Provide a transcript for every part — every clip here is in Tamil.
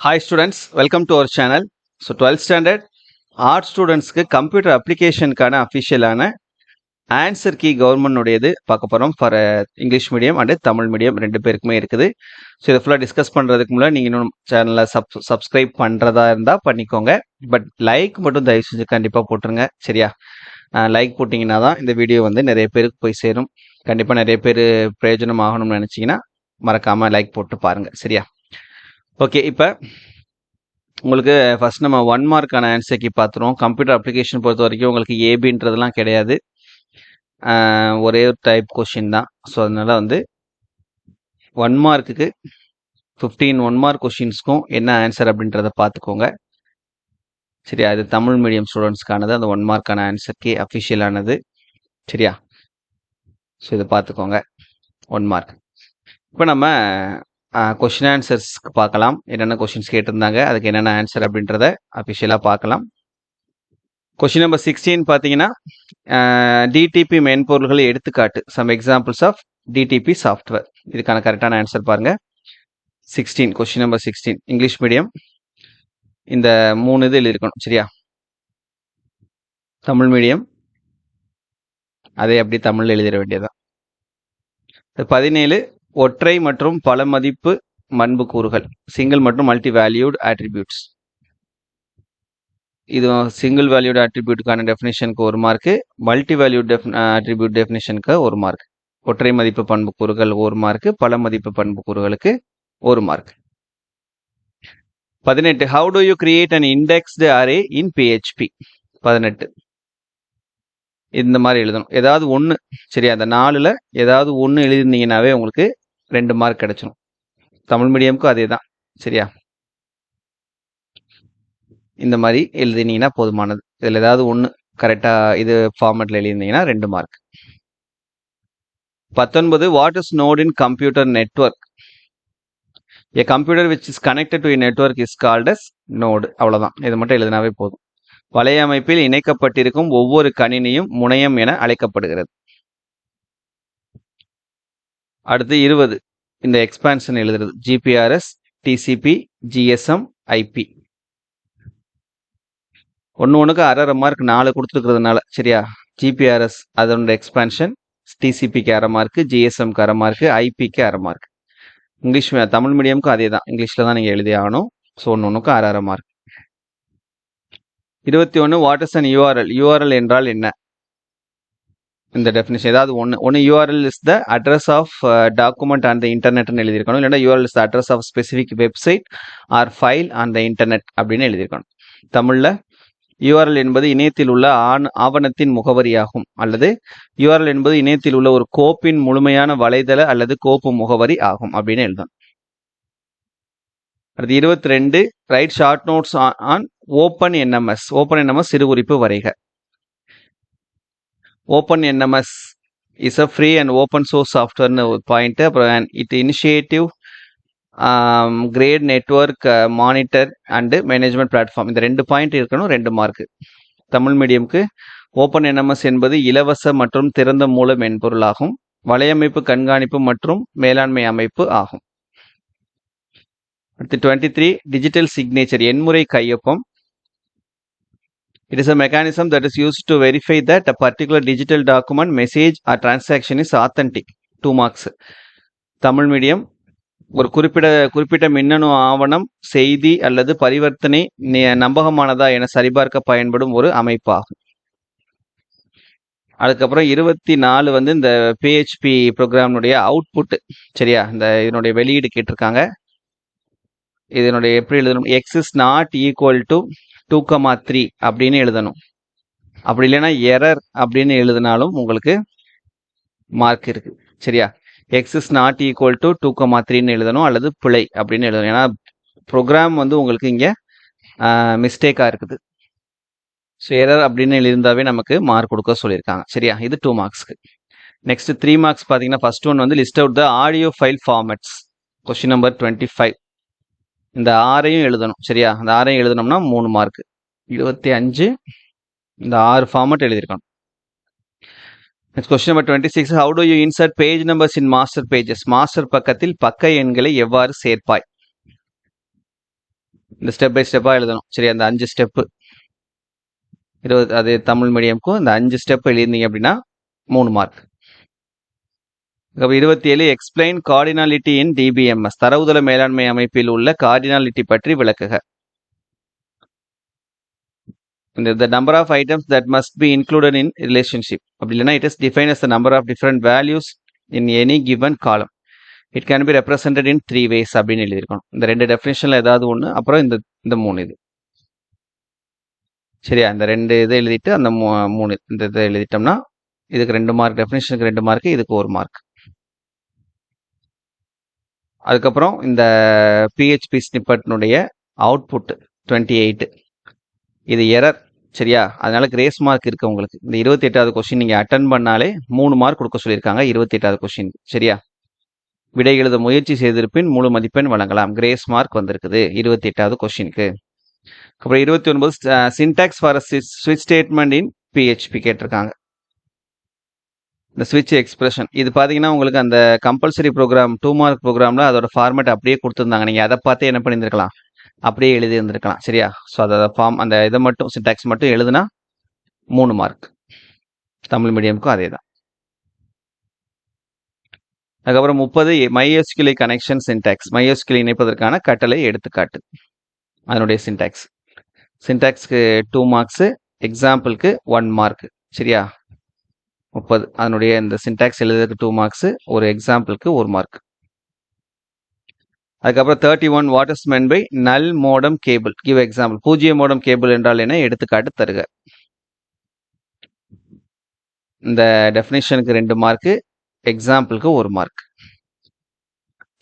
Hi students, welcome to our channel. So 12th standard art students க்கு கம்ப்யூட்டர் அப்ளிகேஷனுக்கான அஃபிஷியலான ஆன்சர் கீ கவர்மெண்ட் உடையது பார்க்க போறோம் for English medium and Tamil medium ரெண்டு பேருக்குமே இருக்குது. ஸோ இதை ஃபுல்லாக டிஸ்கஸ் பண்ணுறதுக்கு முன்னாடி நீங்கள் இன்னும் சேனலை சப்ஸ்கிரைப் பண்ணுறதா இருந்தால் பண்ணிக்கோங்க. பட் லைக் மட்டும் தயவு செஞ்சு கண்டிப்பாக போட்டுருங்க, சரியா? லைக் போட்டிங்கன்னா தான் இந்த வீடியோ வந்து நிறைய பேருக்கு போய் சேரும். கண்டிப்பாக நிறைய பேர் பிரயோஜனம் ஆகணும்னு நினச்சிங்கன்னா மறக்காமல் லைக் போட்டு பாருங்கள், சரியா? ஓகே, இப்போ உங்களுக்கு ஃபர்ஸ்ட் நம்ம 1 மார்க்கான ஆன்சர் கீ பார்த்துருவோம். கம்ப்யூட்டர் அப்ளிகேஷன் பொறுத்த வரைக்கும் உங்களுக்கு ஏபின்றதுலாம் கிடையாது, ஒரே ஒரு டைப் கொஷின் தான். ஸோ அதனால வந்து 1 மார்க்குக்கு 15 1 மார்க் கொஷின்ஸ்க்கும் என்ன ஆன்சர் அப்படின்றத பார்த்துக்கோங்க, சரியா? அது தமிழ் மீடியம் ஸ்டூடெண்ட்ஸ்க்கானது, அந்த 1 மார்க்கான ஆன்சர் கீ அஃபிஷியலானது, சரியா? ஸோ இதை பார்த்துக்கோங்க 1 மார்க். இப்போ நம்ம கொஷின் ஆன்சர்ஸ்க்கு பார்க்கலாம். என்னென்ன கொஷின்ஸ் கேட்டிருந்தாங்க, அதுக்கு என்னென்ன ஆன்சர் அப்படின்றத அஃபிஷியலாக பார்க்கலாம். கொஷின் நம்பர் 16 பார்த்தீங்கன்னா, டிடிபி மென்பொருள்களை எடுத்துக்காட்டு, some examples of DTP software. இதுக்கான கரெக்டான ஆன்சர் பாருங்க. 16, கொஷின் நம்பர் 16 இங்கிலீஷ் மீடியம். இந்த 3 இது எழுதியிருக்கணும், சரியா? தமிழ் மீடியம் அதே அப்படி தமிழில் எழுதிட வேண்டியதான். 17 ஒற்றை மற்றும் பல மதிப்பு பண்புக்கூறுகள், சிங்கிள் மற்றும் மல்டி வேல்யூட் ஆட்ரிபியூட்ஸ். இது சிங்கிள் வேல்யூட் ஆட்ரிபியூட்டுக்கான டெஃபினேஷனுக்கு 1 மார்க்கு, மல்டி வேல்யூட் ஆட்ரிபியூட் டெஃபினேஷனுக்கு 1 மார்க். ஒற்றை மதிப்பு பண்புக்கூறுகள் 1 மார்க்கு, பல மதிப்பு பண்புக்கூறுகளுக்கு 1 mark. 18 how do you create an indexed array in PHP. 18 இந்த மாதிரி எழுதணும், ஏதாவது ஒன்று, சரியா? அந்த 4ல் ஏதாவது ஒன்று எழுதிருந்தீங்கன்னாவே உங்களுக்கு 2 மார்க் கிடைச்சிடும். தமிழ் மீடியமுக்கும் அதே தான், சரியா? இந்த மாதிரி எழுதினீங்கன்னா போதுமானது. இதில் ஏதாவது ஒன்று கரெக்டாக இது ஃபார்மேட்டில் எழுதிருந்தீங்கன்னா 2 mark. 19 what is node in computer network. A computer which is connected to a network is called as node. அவ்வளோதான், இது மட்டும் எழுதினாவே போதும். வலையமைப்பில் இணைக்கப்பட்டிருக்கும் ஒவ்வொரு கணினியும் முனையம் என அழைக்கப்படுகிறது. அடுத்து 20 இந்த எக்ஸ்பான்ஷன் எழுதுறது, GPRS, TCP, GSM, IP. ஒன்றுக்கு அரை மார்க் 4 கொடுத்துருக்கிறதுனால, சரியா? GPRS அதனோட எக்ஸ்பான்ஷன், TCPக்கு அரை மார்க்கு, GSMக்கு அரை மார்க்கு, IPக்கு அரை மார்க். இங்கிலீஷ் தமிழ் மீடியமுக்கும் அதே தான், இங்கிலீஷில் தான் நீங்கள் எழுதி ஆகணும். ஸோ ஒன்றுக்கு அரை mark. 21 what is an URL. URL என்றால் என்ன? இந்த டெஃபினேஷன் ஏதாவது ஒன்று URL is the address of document on the இன்டர்நெட்னு எழுதியிருக்கணும், இல்லைன்னா URL is the address of specific website or file on the internet அப்படின்னு எழுதியிருக்கணும். தமிழில் யூஆர்எல் என்பது இணையத்தில் உள்ள ஆவணத்தின் முகவரியாகும், அல்லது யூஆர்எல் என்பது இணையத்தில் உள்ள ஒரு கோப்பின் முழுமையான வலைதள அல்லது கோப்பு முகவரி ஆகும் அப்படின்னு எழுதணும். அடுத்து 22 write short notes on open NMS. Open NMS சிறுகுறிப்பு வரைக. Open NMS is a free and open source சாஃப்ட்வேர்னு ஒரு பாயிண்ட். அப்புறம் it initiative great network monitor and management platform. இந்த 2 பாயிண்ட் இருக்கணும், 2 மார்க்கு. தமிழ் மீடியமுக்கு ஓப்பன் என்எம்எஸ் என்பது இலவச மற்றும் திறந்த மூல மென்பொருளாகும், வலையமைப்பு கண்காணிப்பு மற்றும் மேலாண்மை அமைப்பு ஆகும். அடுத்து 23 டிஜிட்டல் சிக்னேச்சர், எண்முறை கையொப்பம். It is a mechanism that is used to verify that a particular digital document, message or transaction is authentic. 2 marks. Tamil medium ஒரு குறிப்பிட்ட மின்னணு ஆவணம், செய்தி அல்லது பரிவர்த்தனை நம்பகமானதா என சரிபார்க்க பயன்படும் ஒரு அமைப்பாகும். அதுக்கப்புறம் 24 வந்து இந்த PHP ப்ரோக்ராமுடைய அவுட்புட், சரியா? இந்த இதனுடைய வெளியீடு கேட்டிருக்காங்க. இதனுடைய எப்படி எழுதணும்? X is not equal to 2,3 அப்படின்னு எழுதணும். அப்படி இல்லைன்னா எரர் அப்படின்னு எழுதினாலும் உங்களுக்கு மார்க் இருக்கு, சரியா? X is not equal to 2,3ன்னு எழுதணும், அல்லது பிழை அப்படின்னு எழுதணும். ஏன்னா ப்ரோக்ராம் வந்து உங்களுக்கு இங்கே மிஸ்டேக்காக இருக்குது. ஸோ எரர் அப்படின்னு எழுந்தாவே நமக்கு மார்க் கொடுக்க சொல்லியிருக்காங்க, சரியா? இது 2 மார்க்ஸ்க்கு. நெக்ஸ்ட் 3 மார்க்ஸ் பார்த்தீங்கன்னா, ஃபர்ஸ்ட் ஒன் வந்து list out the audio file formats. Question number 25 இந்த 6ஐயும் எழுதணும், சரியா? அந்த 6ஐயும் எழுதணும்னா 3 மார்க். 25 இந்த 6 ஃபார்மேட் எழுதியிருக்கணும். Next question number 26 how do you insert page numbers in master pages. மாஸ்டர் பக்கத்தில் பக்க எண்களை எவ்வாறு சேர்ப்பாய்? இந்த ஸ்டெப் பை ஸ்டெப்பாக எழுதணும். சரி, அந்த 5 ஸ்டெப்பு அது தமிழ் மீடியமுக்கும் இந்த 5 ஸ்டெப் எழுதிருந்தீங்க அப்படின்னா 3 மார்க். 27 எக்ஸ்பிளைன் கார்டினாலிட்டி இன் டிபிஎம்எஸ், தரவுதள மேலாண்மை அமைப்பில் உள்ள கார்டினாலிட்டி பற்றி விளக்குக. the number of items that must be included in relationship. அப்படி இல்லைன்னா it is defined as the number of different values in any given column. It can be represented in 3 ways அப்படின்னு எழுதியிருக்கணும். இந்த 2 டெஃபினேஷன்ல ஏதாவது ஒன்று, அப்புறம் இந்த 3 இது. சரியா, இந்த 2 இதை எழுதிட்டு அந்த 3 இந்த இதை எழுதிட்டோம்னா இதுக்கு 2 மார்க், டெஃபினேஷனுக்கு 2 மார்க், இதுக்கு 1 மார்க். அதுக்கப்புறம் இந்த பிஹெச்பி ஸ்னிப்பட்னுடைய அவுட்புட் 28, இது எரர். சரியா, அதனால கிரேஸ் மார்க் இருக்கு உங்களுக்கு. இந்த 28வது கொஸ்டின் நீங்க அட்டன் பண்ணாலே 3 மார்க் கொடுக்க சொல்லியிருக்காங்க 28வது கொஸ்டின். சரியா, விடை எழுத முயற்சி செய்திருப்பின் முழு மதிப்பெண் வழங்கலாம். கிரேஸ் மார்க் வந்திருக்குது 28வது கொஸ்டினுக்கு. அப்புறம் 29 சின்டாக்ஸ் ஃபார் ஸ்விட்ச் ஸ்டேட்மெண்ட் இன் பிஹெச்பி கேட்டிருக்காங்க. இந்த ஸ்விட்ச் எக்ஸ்பிரஷன் இது பார்த்தீங்கன்னா உங்களுக்கு அந்த கம்பல்சரி ப்ரோக்ராம் 2 மார்க் ப்ரோக்ராமில் அதோட ஃபார்மேட் அப்படியே கொடுத்துருந்தாங்க. நீங்கள் அதை பார்த்தே என்ன பண்ணியிருக்கலாம், அப்படியே எழுதி இருந்திருக்கலாம். சரியா, ஸோ அதை அந்த இதை மட்டும் சின்டாக்ஸ் மட்டும் எழுதுனா 3 மார்க். தமிழ் மீடியமுக்கும் அதே தான். அதுக்கப்புறம் 30 MySQL கனெக்ஷன் சின்டாக்ஸ், MySQL இணைப்பதற்கான கட்டளை எடுத்துக்காட்டு, அதனுடைய சின்டாக்ஸ். சின்டாக்ஸ்க்கு 2 மார்க்ஸு, எக்ஸாம்பிளுக்கு 1 மார்க். சரியா, 30 அதனுடைய இந்த சின்டாக்ஸ் எழுதுறதுக்கு 2 மார்க்ஸு, ஒரு எக்ஸாம்பிளுக்கு 1 மார்க். அதுக்கப்புறம் 31 வாட் இஸ் மென் பை நல் மோடம் கேபிள், கிவ் எக்ஸாம்பிள். பூஜ்ஜிய மோடம் கேபிள் என்றால் என்ன, எடுத்துக்காட்டு தருக. இந்த டெஃபினேஷனுக்கு 2 மார்க்கு, எக்ஸாம்பிளுக்கு 1 மார்க்.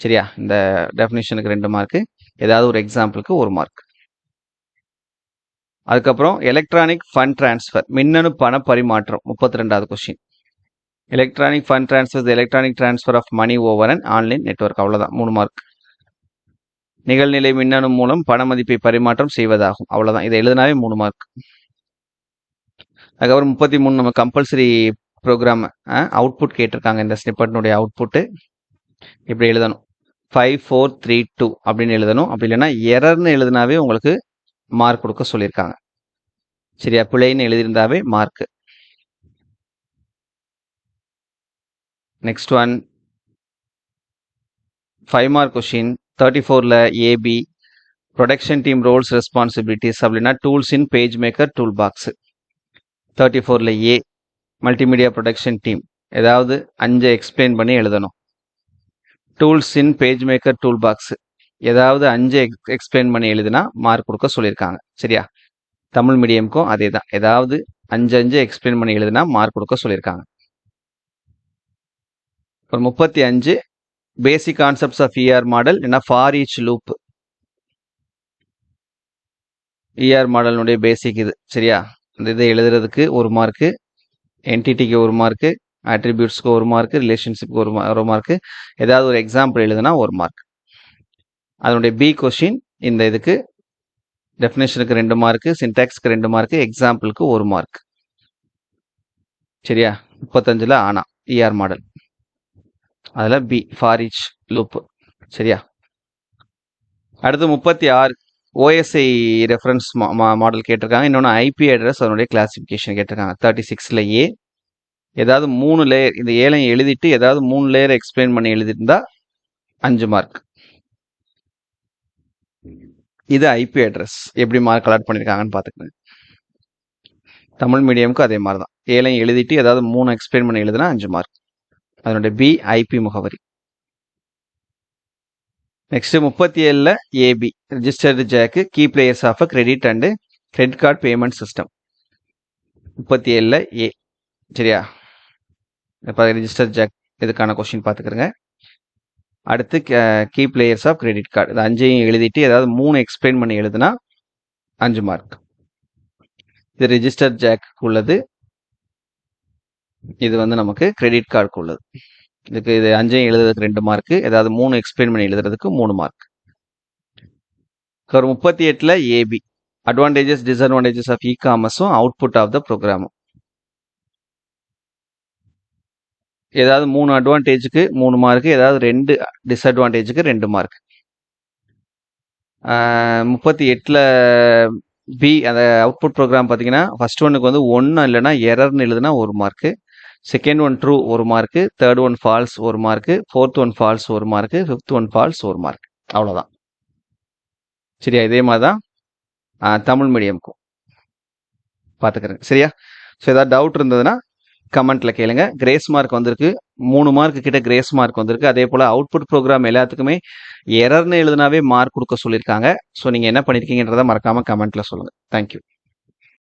சரியா, இந்த டெஃபினேஷனுக்கு 2 மார்க்கு, ஏதாவது ஒரு எக்ஸாம்பிளுக்கு 1 மார்க். அதுக்கப்புறம் எலக்ட்ரானிக் ஃபண்ட் டிரான்ஸ்ஃபர், மின்னணு பண பரிமாற்றம், 32வது question. Electronic fund transfer, electronic transfer of money over and online network. அவ்வளோதான், 3 மார்க். நிகழ்நிலை மின்னணு மூலம் பண மதிப்பை பரிமாற்றம் செய்வதாகும். அவ்வளோதான், இதை எழுதினாவே 3 மார்க். அதுக்கப்புறம் 33 நம்ம கம்பல்சரி ப்ரோக்ராம் அவுட்புட் கேட்டிருக்காங்க. இந்த ஸ்னிப்பட்னுடைய அவுட்புட்டு இப்படி எழுதணும், 5432 அப்படின்னு எழுதணும். அப்படி இல்லைன்னா எரர்னு எழுதினாவே உங்களுக்கு மார்க் கொடுக்க சொல்லியிருக்காங்க. சரியா, பிழைன்னு எழுதியிருந்தாவே mark. Next one 5 mark question. 34ல AB production team roles responsibilities அப்படின்னா tools in page maker tool box. 34ல ஏ மல்டிமீடியா ப்ரொடக்ஷன் டீம், ஏதாவது 5 எக்ஸ்பிளைன் பண்ணி எழுதணும். Tools in page maker tool box, ஏதாவது 5 எக்ஸ்பிளைன் பண்ணி எழுதினா மார்க் கொடுக்க சொல்லியிருக்காங்க. சரியா, தமிழ் மீடியமுக்கும் அதே தான், ஏதாவது 5 எக்ஸ்பிளைன் பண்ணி எழுதினா மார்க் கொடுக்க சொல்லியிருக்காங்க. ஒரு 35 basic concepts of ER model, என்ன ஃபார் ஈச் லூப். இஆர் மாடலுடைய பேசிக் இது. சரியா, இந்த இதை எழுதுறதுக்கு 1 மார்க்கு, என்டிட்டிக்கு 1 மார்க்கு, அட்ரிபியூட்ஸ்க்கு 1 மார்க்கு, ரிலேஷன்ஷிப்க்கு 1 மார்க்கு, ஏதாவது ஒரு எக்ஸாம்பிள் எழுதுனா 1 மார்க். அதனுடைய பி கொஸ்டின், இந்த இதுக்கு டெஃபினேஷனுக்கு 2 மார்க்கு, சின்டாக்ஸ்க்கு 2 மார்க்கு, எக்ஸாம்பிளுக்கு 1 மார்க். சரியா, 35ல ஆனா இஆர் மாடல், அதில் பி ஃபார் ஈச் லூப். சரியா, அடுத்து 36 ஓஎஸ்ஐ ரெஃபரன்ஸ் மாடல் கேட்டிருக்காங்க. இன்னொன்று ஐபி அட்ரஸ், அதனுடைய கிளாசிஃபிகேஷன் கேட்டிருக்காங்க. 36ல ஏ ஏதாவது 3 லேயர், இந்த ஏழையும் எழுதிட்டு ஏதாவது 3 லேயர் எக்ஸ்பிளைன் பண்ணி எழுதிருந்தா 5 மார்க். இது ஐபி அட்ரஸ் எப்படி மார்க் அலாட் பண்ணியிருக்காங்கன்னு பார்த்துக்கங்க. தமிழ் மீடியமுக்கு அதே மாதிரி தான், ஏழையும் எழுதிட்டு ஏதாவது 3 எக்ஸ்பிளைன் பண்ணி எழுதுனா 5 மார்க். அதனுடைய பி ஐபி முகவரி. நெக்ஸ்ட் 37ல AB registered jack key players of a credit and credit card payment system. 37ல ஏ. சரியா, இப்போ ரெஜிஸ்டர் ஜாக் இதுக்கான கொஸ்டின் பார்த்துக்கிறங்க. அடுத்து key players of credit card, இது 5 எழுதிட்டு ஏதாவது 3 எக்ஸ்பிளைன் பண்ணி எழுதுனா 5 மார்க். இது ரெஜிஸ்டர் ஜாக்கு உள்ளது, இது நமக்கு கிரெடிட் கார்டுக்கு உள்ளது. இதுக்கு இது 5 எழுதுறதுக்கு 2 மார்க்கு, ஏதாவது 3 எக்ஸ்பிளைன் பண்ணி எழுதுறதுக்கு 3 மார்க். ஒரு 38ல ஏபி அட்வான்டேஜஸ் டிஸ்அட்வான்டேஜஸ் ஆஃப் இ காமர்ஸும் அவுட்புட் ஆஃப் த ப்ரோக்ராமும். ஏதாவது 3 அட்வான்டேஜுக்கு 3 மார்க்கு, ஏதாவது 2 டிஸ்அட்வான்டேஜுக்கு 2 மார்க். 38ல் பி அந்த அவுட்புட் ப்ரோக்ராம் பார்த்தீங்கன்னா ஃபர்ஸ்ட் ஒன்னுக்கு வந்து 1 இல்லைன்னா எரர்னு எழுதுனா 1 mark, second one true 1 mark, third one false 1 mark, fourth one false 1 mark, fifth one false 1 mark. அவ்வளோதான். சரியா? இதே மாதிரி தான் தமிழ் மீடியம்க்கும் பார்த்துக்கிறேங்க. சரியா? ஸோ ஏதாவது டவுட் இருந்ததுன்னா கமெண்ட்ல கேளுங்க. கிரேஸ் மார்க் வந்திருக்கு, 3 மார்க் கிட்ட கிரேஸ் மார்க் வந்திருக்கு. அதே போல் அவுட்புட் ப்ரோக்ராம் எல்லாத்துக்குமே எரர்னு எழுதுனாவே மார்க் கொடுக்க சொல்லியிருக்காங்க. ஸோ நீங்கள் என்ன பண்ணியிருக்கீங்கன்றதை மறக்காமல் கமெண்ட்ல சொல்லுங்கள். தேங்க்யூ.